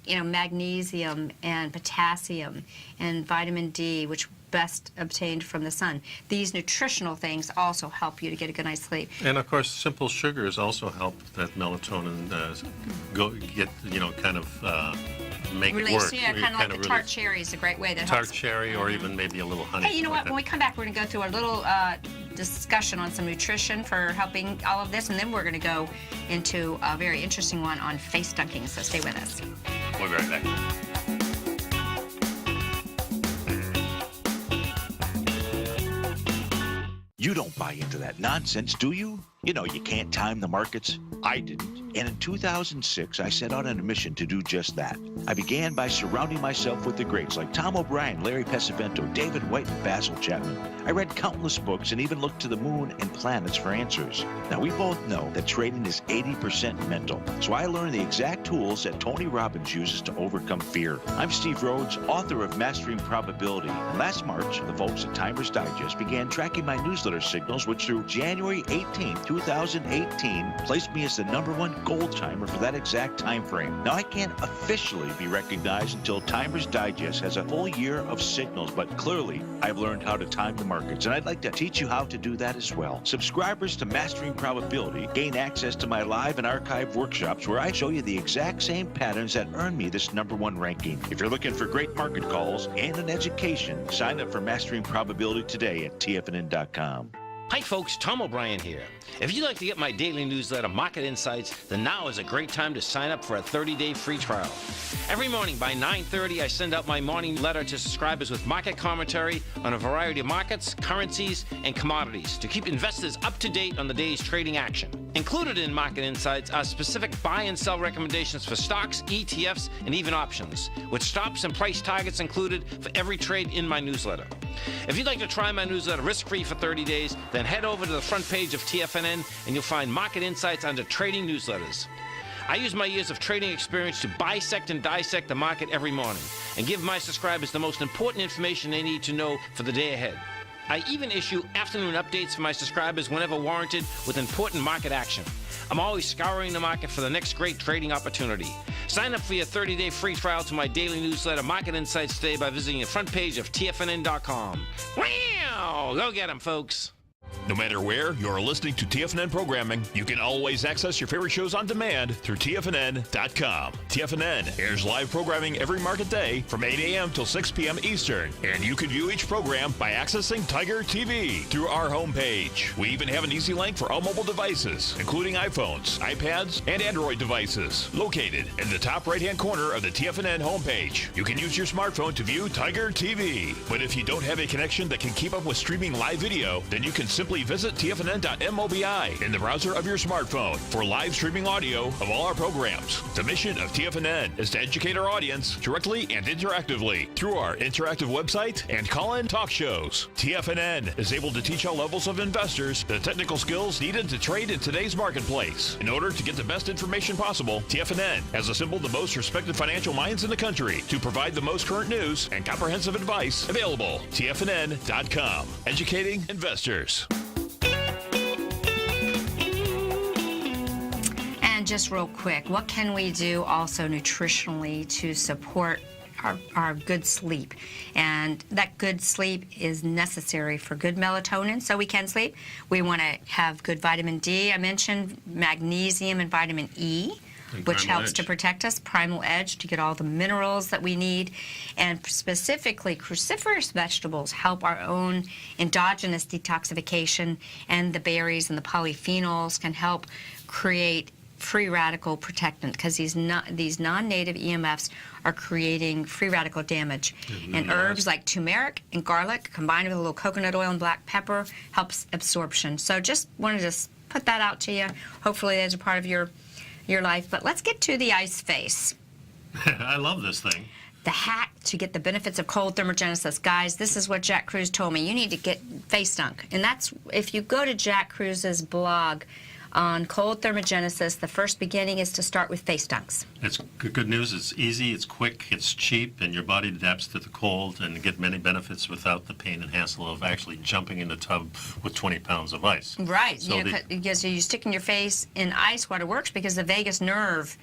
magnesium and potassium and vitamin D, which best obtained from the sun. These nutritional things also help you to get a good night's sleep. And of course, simple sugars also help that melatonin make it Release, work. kind of like the tart cherry is a great way that Tart helps. cherry, or even maybe a little honey. Hey, you know like what? When we come back, we're going to go through a little discussion on some nutrition for helping all of this, and then we're going to go into a very interesting one on face dunking, so stay with us. We'll be right back. You don't buy into that nonsense, do you? You know you can't time the markets. I didn't. And in 2006, I set out on a mission to do just that. I began by surrounding myself with the greats like Tom O'Brien, Larry Pesavento, David White, and Basil Chapman. I read countless books and even looked to the moon and planets for answers. Now, we both know that trading is 80% mental. So I learned the exact tools that Tony Robbins uses to overcome fear. I'm Steve Rhodes, author of Mastering Probability. And last March, the folks at Timers Digest began tracking my newsletter signals, which through January 18, 2018, placed me as the #1 gold timer for that exact time frame. Now, I can't officially be recognized until Timers Digest has a full year of signals, but clearly I've learned how to time the markets, and I'd like to teach you how to do that as well. Subscribers to Mastering Probability gain access to my live and archive workshops where I show you the exact same patterns that earn me this #1 ranking. If you're looking for great market calls and an education, sign up for Mastering Probability today at TFNN.com. Hi folks, Tom O'Brien here. If you'd like to get my daily newsletter, Market Insights, then now is a great time to sign up for a 30-day free trial. Every morning by 9:30, I send out my morning letter to subscribers with market commentary on a variety of markets, currencies, and commodities to keep investors up to date on the day's trading action. Included in Market Insights are specific buy and sell recommendations for stocks, ETFs, and even options, with stops and price targets included for every trade in my newsletter. If you'd like to try my newsletter risk-free for 30 days, then head over to the front page of TFNN and you'll find Market Insights under Trading Newsletters. I use my years of trading experience to bisect and dissect the market every morning and give my subscribers the most important information they need to know for the day ahead. I even issue afternoon updates for my subscribers whenever warranted with important market action. I'm always scouring the market for the next great trading opportunity. Sign up for your 30-day free trial to my daily newsletter, Market Insights, today by visiting the front page of TFNN.com. Wow! Go get 'em, folks. No matter where you're listening to TFNN programming, you can always access your favorite shows on demand through TFNN.com. TFNN airs live programming every market day from 8 a.m. till 6 p.m. Eastern, and you can view each program by accessing Tiger TV through our homepage. We even have an easy link for all mobile devices, including iPhones, iPads, and Android devices, located in the top right-hand corner of the TFNN homepage. You can use your smartphone to view Tiger TV, but if you don't have a connection that can keep up with streaming live video, then you can simply visit TFNN.mobi in the browser of your smartphone for live streaming audio of all our programs. The mission of TFNN is to educate our audience directly and interactively through our interactive website and call-in talk shows. TFNN is able to teach all levels of investors the technical skills needed to trade in today's marketplace. In order to get the best information possible, TFNN has assembled the most respected financial minds in the country to provide the most current news and comprehensive advice available. TFNN.com, educating investors. And just real quick, what can we do also nutritionally to support our good sleep. And that good sleep is necessary for good melatonin so we can sleep. We want to have good vitamin D. I mentioned magnesium and vitamin E, which helps to protect us. Primal Edge to get all the minerals that we need. And specifically, cruciferous vegetables help our own endogenous detoxification, and the berries and the polyphenols can help create free radical protectant, because these non-native EMFs are creating free radical damage. And herbs like turmeric and garlic combined with a little coconut oil and black pepper helps absorption. So just wanted to put that out to you. Hopefully that's a part of your life. But let's get to the ice face. I love this thing. The hack to get the benefits of cold thermogenesis. Guys, this is what Jack Kruse told me. You need to get face dunk. And that's, if you go to Jack Kruse's blog on cold thermogenesis, the first beginning is to start with face dunks. It's good news. It's easy, it's quick, it's cheap, and your body adapts to the cold and get many benefits without the pain and hassle of actually jumping in the tub with 20 pounds of ice. Right. So because you stick in your face in ice, water works because the vagus nerve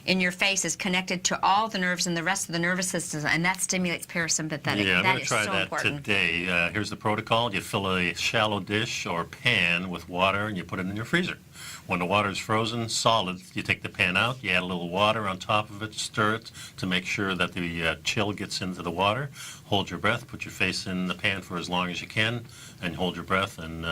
in your face is connected to all the nerves in the rest of the nervous system, and that stimulates parasympathetic. Yeah, I'm going to try so that important. today. Here's the protocol. You fill a shallow dish or pan with water, and you put it in your freezer. When the water is frozen solid, you take the pan out, you add a little water on top of it, stir it to make sure that the chill gets into the water. Hold your breath, put your face in the pan for as long as you can, and hold your breath. And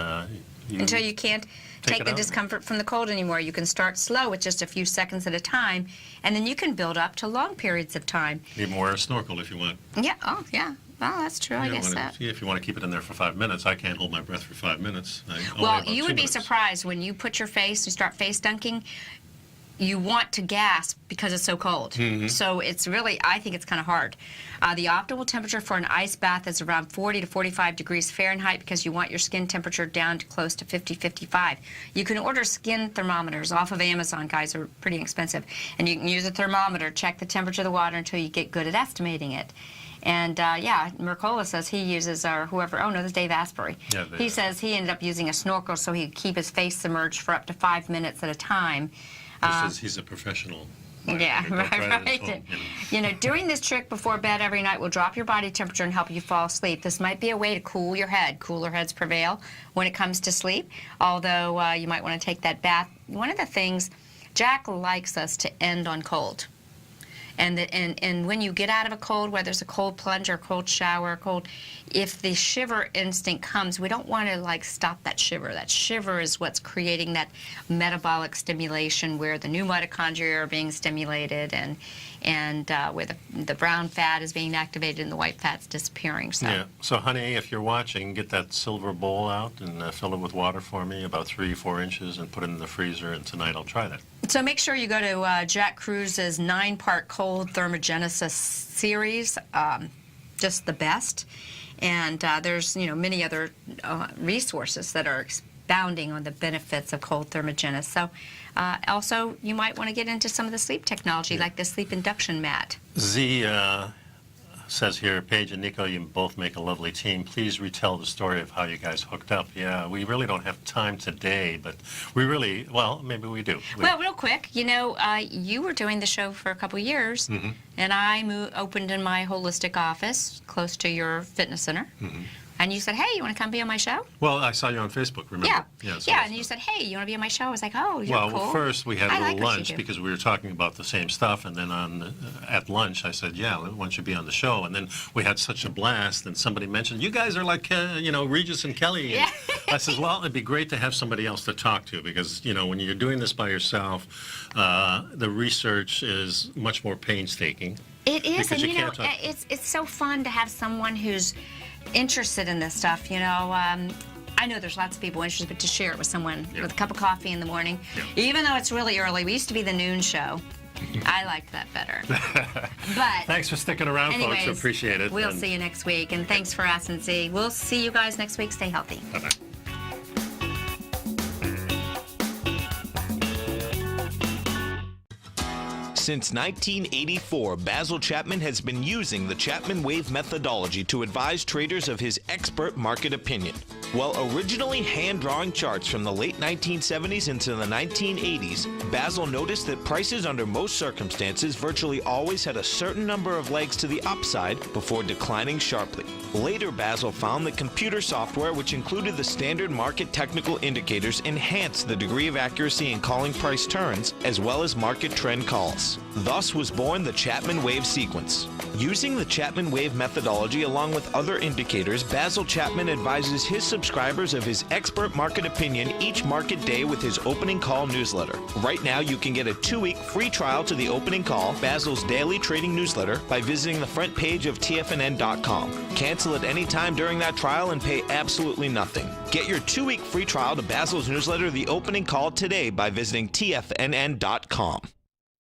until you can't take the discomfort from the cold anymore. You can start slow with just a few seconds at a time, and then you can build up to long periods of time. Even wear a snorkel if you want. Yeah, oh, yeah. Well, that's true, I guess that. If you want to keep it in there for 5 minutes, I can't hold my breath for 5 minutes. Well, you would be surprised when you put your face, you start face dunking, you want to gasp because it's so cold. Mm-hmm. So it's really, I think it's kind of hard. The optimal temperature for an ice bath is around 40 to 45 degrees Fahrenheit because you want your skin temperature down to close to 50, 55. You can order skin thermometers off of Amazon, guys. They're pretty expensive. And you can use a thermometer, check the temperature of the water until you get good at estimating it. And yeah, Mercola says he uses, or whoever, oh no, this is Dave Asprey. Yeah, he says he ended up using a snorkel so he could keep his face submerged for up to 5 minutes at a time. He says he's a professional. Yeah, right. You know, doing this trick before bed every night will drop your body temperature and help you fall asleep. This might be a way to cool your head. Cooler heads prevail when it comes to sleep, although you might want to take that bath. One of the things, Jack likes us to end on cold. And when you get out of a cold, whether it's a cold plunge or a cold shower, if the shiver instinct comes, we don't want to like stop that shiver. That shiver is what's creating that metabolic stimulation where the new mitochondria are being stimulated and where the brown fat is being activated and the white fat's disappearing. So. Yeah. So, honey, if you're watching, get that silver bowl out and fill it with water for me, about 3-4 inches, and put it in the freezer. And tonight I'll try that. So make sure you go to Jack Kruse's 9-part cold thermogenesis series. Just the best. And there's many other resources that are expounding on the benefits of cold thermogenesis. So also you might want to get into some of the sleep technology, like the sleep induction mat. Z says here, Paige and Nico, you both make a lovely team. Please retell the story of how you guys hooked up. Yeah, we really don't have time today, but we really, well, maybe we do. Well, real quick, you were doing the show for a couple years, mm-hmm. and I opened in my holistic office close to your fitness center. Mm-hmm. And you said, hey, you want to come be on my show? Well, I saw you on Facebook, remember? Yeah, and you said, hey, you want to be on my show? I was like, oh, you're cool. Well, first we had a little lunch you because we were talking about the same stuff, and then at lunch I said, yeah, why don't you be on the show? And then we had such a blast, and somebody mentioned, you guys are like, Regis and Kelly. And I said, well, it'd be great to have somebody else to talk to because, when you're doing this by yourself, the research is much more painstaking. It is, and it's so fun to have someone who's interested in this stuff. I know there's lots of people interested, but to share it with someone with a cup of coffee in the morning, even though it's really early. We used to be the noon show. I liked that better. But thanks for sticking around, anyways, folks. Appreciate it. We'll see you next week, and thanks for asking, Z. We'll see you guys next week. Stay healthy. Bye-bye. Since 1984, Basil Chapman has been using the Chapman Wave methodology to advise traders of his expert market opinion. While originally hand-drawing charts from the late 1970s into the 1980s, Basil noticed that prices under most circumstances virtually always had a certain number of legs to the upside before declining sharply. Later, Basil found that computer software, which included the standard market technical indicators, enhanced the degree of accuracy in calling price turns, as well as market trend calls. Thus was born the Chapman wave sequence. Using the Chapman wave methodology along with other indicators, Basil Chapman advises his subscribers of his expert market opinion each market day with his opening call newsletter. Right now, you can get a 2-week free trial to the opening call, Basil's daily trading newsletter, by visiting the front page of TFNN.com. Cancel at any time during that trial and pay absolutely nothing. Get your 2-week free trial to Basil's newsletter, The Opening Call, today by visiting TFNN.com.